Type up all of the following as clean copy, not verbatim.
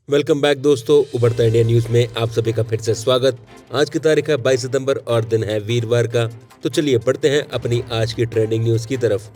Welcome back दोस्तों, उभरता India news में आप सभी का फिर से स्वागत। आज की तारीख है 22 सितंबर और दिन है वीरवार का। तो चलिए बढ़ते हैं अपनी आज की ट्रेंडिंग न्यूज की तरफ।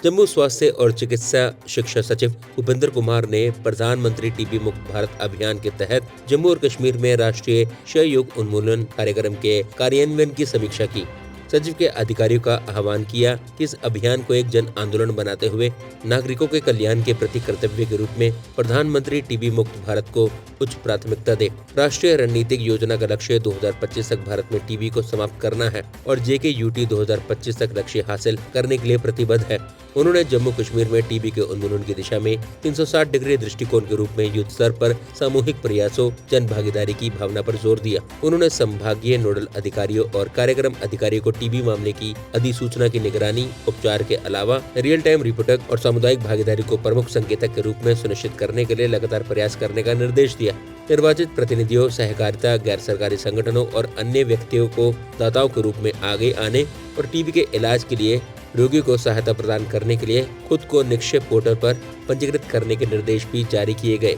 जम्मू स्वास्थ्य और चिकित्सा शिक्षा सचिव उपेंद्र कुमार ने प्रधानमंत्री टीबी मुक्त भारत अभियान के तहत जम्मू और कश्मीर में राष्ट्रीय क्षय रोग उन्मूलन कार्यक्रम के कार्यान्वयन की समीक्षा की। सचिव के अधिकारियों का आह्वान किया कि इस अभियान को एक जन आंदोलन बनाते हुए नागरिकों के कल्याण के प्रति कर्तव्य के रूप में प्रधानमंत्री टीबी मुक्त भारत को उच्च प्राथमिकता दे। राष्ट्रीय रणनीतिक योजना का लक्ष्य 2025 तक भारत में टीबी को समाप्त करना है और JKUT 2025 तक लक्ष्य हासिल करने के लिए प्रतिबद्ध है। उन्होंने जम्मू कश्मीर में टीबी के उन्मूलन की दिशा में 360 डिग्री दृष्टिकोण के रूप में युद्ध स्तर पर सामूहिक प्रयासों, जन भागीदारी की भावना पर जोर दिया। उन्होंने संभागीय नोडल अधिकारियों और कार्यक्रम अधिकारियों को टीबी मामले की अधिसूचना की निगरानी, उपचार के अलावा रियल टाइम रिपोर्टिंग और सामुदायिक भागीदारी को प्रमुख संकेतक के रूप में सुनिश्चित करने के लिए लगातार प्रयास करने का निर्देश दिया। निर्वाचित प्रतिनिधियों, सहकारिता, गैर सरकारी संगठनों और अन्य व्यक्तियों को दाताओं के रूप में आगे आने और टीबी के इलाज के लिए रोगियों को सहायता प्रदान करने के लिए खुद को निक्षेप पोर्टल पर पंजीकृत करने के निर्देश भी जारी किए गए।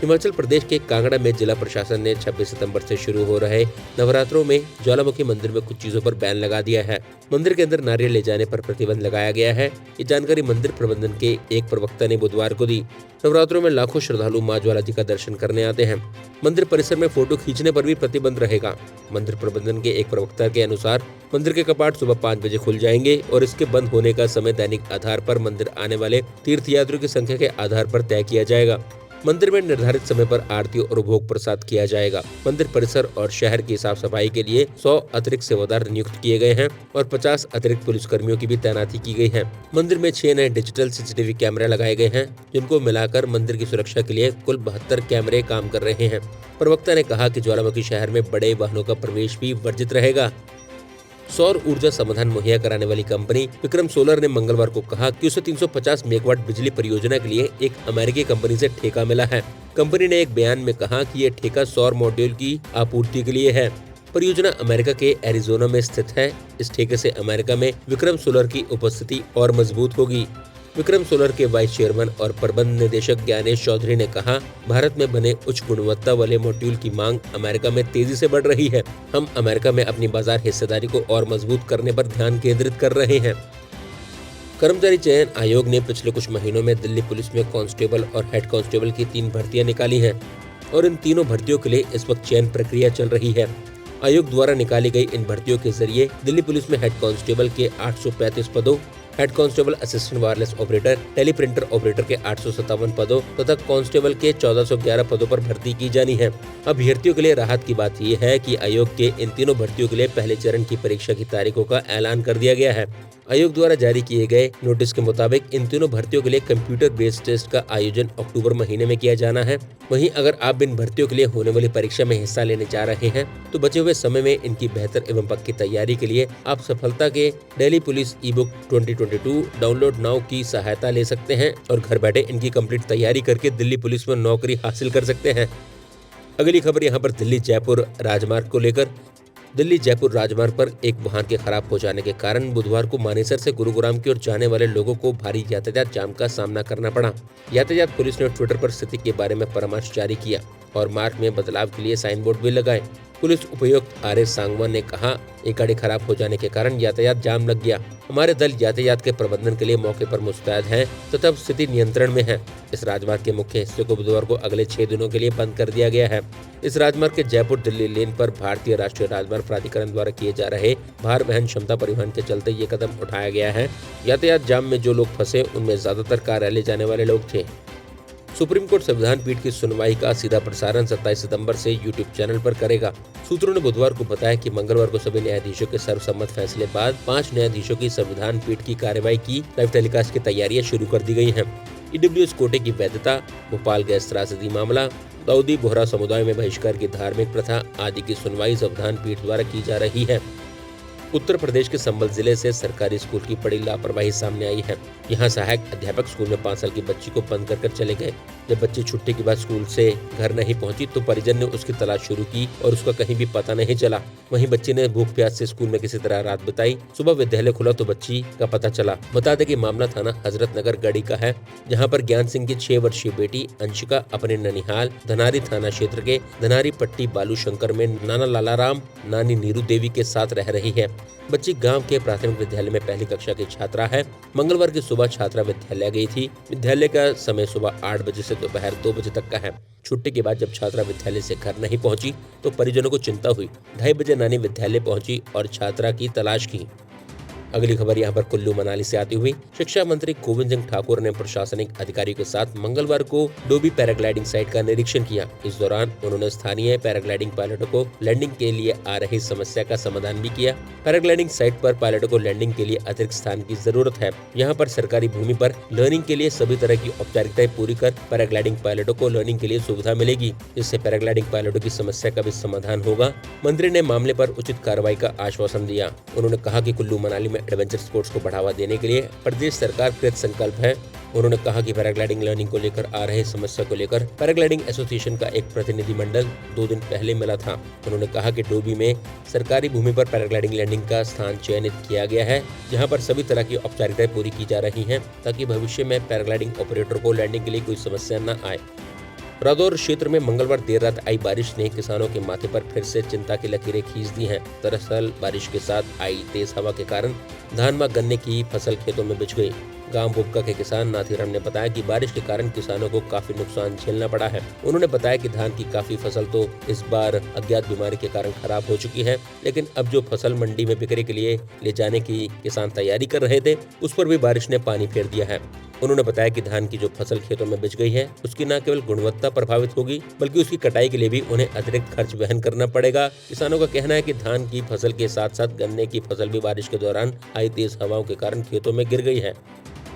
हिमाचल प्रदेश के कांगड़ा में जिला प्रशासन ने 26 सितंबर से शुरू हो रहे नवरात्रों में ज्वालामुखी मंदिर में कुछ चीजों पर बैन लगा दिया है। मंदिर के अंदर नारियल ले जाने पर प्रतिबंध लगाया गया है। ये जानकारी मंदिर प्रबंधन के एक प्रवक्ता ने बुधवार को दी। नवरात्रों में लाखों श्रद्धालु मां ज्वाला जी का दर्शन करने आते हैं। मंदिर परिसर में फोटो खींचने पर भी प्रतिबंध रहेगा। मंदिर प्रबंधन के एक प्रवक्ता के अनुसार मंदिर के कपाट सुबह 5 बजे खुल जाएंगे और इसके बंद होने का समय दैनिक आधार पर मंदिर आने वाले तीर्थयात्रियों की संख्या के आधार पर तय किया जाएगा। मंदिर में निर्धारित समय पर आरती और भोग प्रसाद किया जाएगा। मंदिर परिसर और शहर की साफ सफाई के लिए 100 अतिरिक्त सेवादार नियुक्त किए गए हैं और 50 अतिरिक्त पुलिसकर्मियों की भी तैनाती की गई है। मंदिर में 6 नए डिजिटल CCTV कैमरे लगाए गए हैं, जिनको मिलाकर मंदिर की सुरक्षा के लिए कुल 72 कैमरे काम कर रहे हैं। प्रवक्ता ने कहा कि ज्वालामुखी शहर में बड़े वाहनों का प्रवेश भी वर्जित रहेगा। सौर ऊर्जा समाधान मुहैया कराने वाली कंपनी विक्रम सोलर ने मंगलवार को कहा कि उसे 350 मेगावाट बिजली परियोजना के लिए एक अमेरिकी कंपनी से ठेका मिला है। कंपनी ने एक बयान में कहा कि यह ठेका सौर मॉड्यूल की आपूर्ति के लिए है। परियोजना अमेरिका के एरिजोना में स्थित है। इस ठेके से अमेरिका में विक्रम सोलर की उपस्थिति और मजबूत होगी। विक्रम सोलर के वाइस चेयरमैन और प्रबंध निदेशक ज्ञानेश चौधरी ने कहा, भारत में बने उच्च गुणवत्ता वाले मॉड्यूल की मांग अमेरिका में तेजी से बढ़ रही है। हम अमेरिका में अपनी बाजार हिस्सेदारी को और मजबूत करने पर ध्यान केंद्रित कर रहे हैं। कर्मचारी चयन आयोग ने पिछले कुछ महीनों में दिल्ली पुलिस में कांस्टेबल और हेड कांस्टेबल की 3 भर्तियां निकाली हैं और इन तीनों भर्तियों के लिए इस वक्त चयन प्रक्रिया चल रही है। आयोग द्वारा निकाली गई इन भर्तियों के जरिए दिल्ली पुलिस में हेड कांस्टेबल के 835 पदों, head constable assistant wireless operator, teleprinter operator के 857 पदों तथा कांस्टेबल के 1411 पदों पर भर्ती की जानी है। अभ्यर्थियों के लिए राहत की बात यह है कि आयोग के इन तीनों भर्तियों के लिए पहले चरण की परीक्षा की तारीखों का ऐलान कर दिया गया है। आयोग द्वारा जारी किए गए नोटिस के मुताबिक इन तीनों भर्तियों के लिए कंप्यूटर बेस्ड टेस्ट का आयोजन अक्टूबर महीने में किया जाना है। वहीं अगर आप इन भर्तियों के लिए होने वाली परीक्षा में हिस्सा लेने जा रहे हैं तो बचे हुए समय में इनकी बेहतर एवं पक्की तैयारी के लिए आप सफलता के Delhi police e-book 2022 download now की सहायता ले सकते हैं और घर बैठे इनकी कंप्लीट तैयारी करके दिल्ली पुलिस में नौकरी हासिल कर सकते हैं। अगली खबर यहाँ पर दिल्ली जयपुर राजमार्ग को लेकर। दिल्ली जयपुर राजमार्ग पर एक वाहन के खराब हो जाने के कारण बुधवार को मानेसर से गुरुग्राम की ओर जाने वाले लोगों को भारी यातायात जाम का सामना करना पड़ा। यातायात पुलिस ने ट्विटर पर स्थिति के बारे में परामर्श जारी किया और मार्ग में बदलाव के लिए साइन बोर्ड भी लगाए। पुलिस उपायुक्त RS सांगवान ने कहा, एक गाड़ी खराब हो जाने के कारण यातायात जाम लग गया। हमारे दल यातायात के प्रबंधन के लिए मौके पर मुस्तैद हैं तथा स्थिति नियंत्रण में है। इस राजमार्ग के मुख्य हिस्से को बुधवार को अगले 6 दिनों के लिए बंद कर दिया गया है। इस राजमार्ग के जयपुर दिल्ली लेन पर भारतीय राष्ट्रीय राजमार्ग प्राधिकरण द्वारा किए जा रहे भार वहन क्षमता परिवहन के चलते ये कदम उठाया गया है। यातायात जाम में जो लोग फंसे उनमें ज्यादातर कार्यालय जाने वाले लोग थे। सुप्रीम कोर्ट संविधान पीठ की सुनवाई का सीधा प्रसारण 27 सितंबर से YouTube चैनल पर करेगा। सूत्रों ने बुधवार को बताया कि मंगलवार को सभी न्यायाधीशों के सर्वसम्मत फैसले बाद 5 न्यायाधीशों की संविधान पीठ की कार्यवाही की लाइव टेलीकास्ट की तैयारियां शुरू कर दी गई हैं। EWS कोटे की वैधता, भोपाल गैस त्रासदी मामला, दाऊदी बोहरा समुदाय में बहिष्कार की धार्मिक प्रथा आदि की सुनवाई संविधान पीठ द्वारा की जा रही है। उत्तर प्रदेश के संबल जिले से सरकारी स्कूल की बड़ी लापरवाही सामने आई है। यहाँ सहायक अध्यापक स्कूल में 5 साल की बच्ची को बंद कर चले गए। जब बच्ची छुट्टी के बाद स्कूल से घर नहीं पहुंची तो परिजन ने उसकी तलाश शुरू की और उसका कहीं भी पता नहीं चला। वहीं बच्ची ने भूख प्यास से स्कूल में किसी तरह रात बिताई। सुबह विद्यालय खुला तो बच्ची का पता चला। बता दें कि मामला थाना हजरत नगर गढ़ी का है, जहां पर ज्ञान सिंह की 6 वर्षीय बेटी अंशिका अपने ननिहाल धनारी थाना क्षेत्र के धनारी पट्टी बालू शंकर में नाना लालाराम नानी नीरू देवी के साथ रह रही है। बच्ची गांव के प्राथमिक विद्यालय में पहली कक्षा की छात्रा है। मंगलवार की सुबह छात्रा विद्यालय गई थी। विद्यालय का समय सुबह 8 बजे से दोपहर 2 बजे तक का है। छुट्टी के बाद जब छात्रा विद्यालय से घर नहीं पहुंची तो परिजनों को चिंता हुई। 2:30 बजे नानी विद्यालय पहुंची और छात्रा की तलाश की। अगली खबर यहाँ पर कुल्लू मनाली से आती हुई। शिक्षा मंत्री गोविंद सिंह ठाकुर ने प्रशासनिक अधिकारियों के साथ मंगलवार को डोबी पैराग्लाइडिंग साइट का निरीक्षण किया। इस दौरान उन्होंने स्थानीय पैराग्लाइडिंग पायलटों को लैंडिंग के लिए आ रही समस्या का समाधान भी किया। पैराग्लाइडिंग साइट पर पायलटों को लैंडिंग के लिए अतिरिक्त स्थान की जरूरत है। यहाँ पर सरकारी भूमि पर लर्निंग के लिए सभी तरह की औपचारिकताएं पूरी कर पैराग्लाइडिंग पायलटों को लर्निंग के लिए सुविधा मिलेगी, जिससे पैराग्लाइडिंग पायलटों की समस्या का भी समाधान होगा। मंत्री ने मामले पर उचित कार्रवाई का आश्वासन दिया। उन्होंने कहा कि कुल्लू मनाली में एडवेंचर स्पोर्ट्स को बढ़ावा देने के लिए प्रदेश सरकार कृत संकल्प है। उन्होंने कहा कि पैराग्लाइडिंग लर्निंग को लेकर आ रहे समस्या को लेकर पैराग्लाइडिंग एसोसिएशन का एक प्रतिनिधिमंडल 2 दिन पहले मिला था। उन्होंने कहा कि डोबी में सरकारी भूमि पर पैराग्लाइडिंग लैंडिंग का स्थान चयनित किया गया है, जहां पर सभी तरह की औपचारिकताएं पूरी की जा रही हैं, ताकि भविष्य में पैराग्लाइडिंग ऑपरेटर को लैंडिंग के लिए कोई समस्या न आए। रादौर क्षेत्र में मंगलवार देर रात आई बारिश ने किसानों के माथे पर फिर से चिंता की लकीरें खींच दी हैं। दरअसल बारिश के साथ आई तेज हवा के कारण धान व गन्ने की फसल खेतों में बिछ गई। गांव बुबका के किसान नाथीराम ने बताया कि बारिश के कारण किसानों को काफी नुकसान झेलना पड़ा है। उन्होंने बताया कि धान की काफी फसल तो इस बार अज्ञात बीमारी के कारण खराब हो चुकी है, लेकिन अब जो फसल मंडी में बिक्री के लिए ले जाने की किसान तैयारी कर रहे थे, उस पर भी बारिश ने पानी फेर दिया है। उन्होंने बताया कि धान की जो फसल खेतों में बिछ गई है, उसकी न केवल गुणवत्ता प्रभावित होगी, बल्कि उसकी कटाई के लिए भी उन्हें अतिरिक्त खर्च वहन करना पड़ेगा। किसानों का कहना है कि धान की फसल के साथ साथ गन्ने की फसल भी बारिश के दौरान आई तेज हवाओं के कारण खेतों में गिर गई है।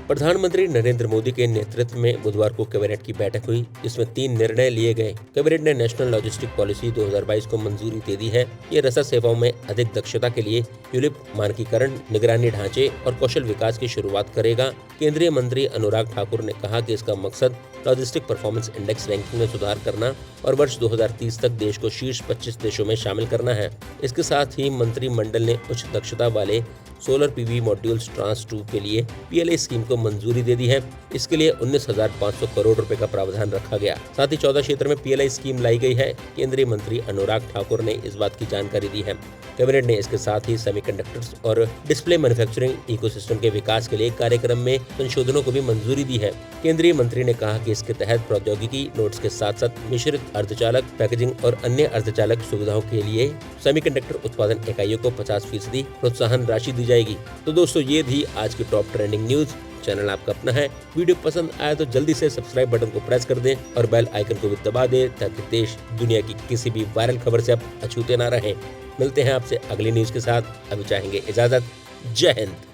प्रधानमंत्री नरेंद्र मोदी के नेतृत्व में बुधवार को कैबिनेट की बैठक हुई, जिसमें 3 निर्णय लिए गए। कैबिनेट ने नेशनल लॉजिस्टिक पॉलिसी 2022 को मंजूरी दे दी है। ये रसद सेवाओं में अधिक दक्षता के लिए यूलिप मानकीकरण, निगरानी ढांचे और कौशल विकास की शुरुआत करेगा। केंद्रीय मंत्री अनुराग ठाकुर ने कहा कि इसका मकसद लॉजिस्टिक परफॉर्मेंस इंडेक्स रैंकिंग में सुधार करना और वर्ष 2030 तक देश को शीर्ष 25 देशों में शामिल करना है। इसके साथ ही मंत्रिमंडल ने उच्च दक्षता वाले सोलर पीवी मॉड्यूल्स ट्रांस 2 के लिए पीएलआई स्कीम को मंजूरी दे दी है। इसके लिए 19,500 करोड़ रुपए का प्रावधान रखा गया। साथ ही 14 क्षेत्र में पीएलआई स्कीम लाई गई है। केंद्रीय मंत्री अनुराग ठाकुर ने इस बात की जानकारी दी है। कैबिनेट ने इसके साथ ही सेमीकंडक्टर्स और डिस्प्ले मैन्युफैक्चरिंग इकोसिस्टम के विकास के लिए कार्यक्रम में संशोधनों को भी मंजूरी दी है। केंद्रीय मंत्री ने कहा कि इसके तहत प्रौद्योगिकी नोड्स के साथ साथ मिश्रित अर्धचालक, पैकेजिंग और अन्य अर्धचालक सुविधाओं के लिए सेमीकंडक्टर उत्पादन इकाइयों को 50% प्रोत्साहन राशि दी जाएगी। तो दोस्तों, ये थी आज की टॉप ट्रेंडिंग न्यूज। चैनल आपका अपना है। वीडियो पसंद आया तो जल्दी से सब्सक्राइब बटन को प्रेस कर दें और बेल आइकन को भी दबा दें, ताकि देश दुनिया की किसी भी वायरल खबर से आप अछूते ना रहें। मिलते हैं आपसे अगली न्यूज के साथ। अभी चाहेंगे इजाजत। जय हिंद।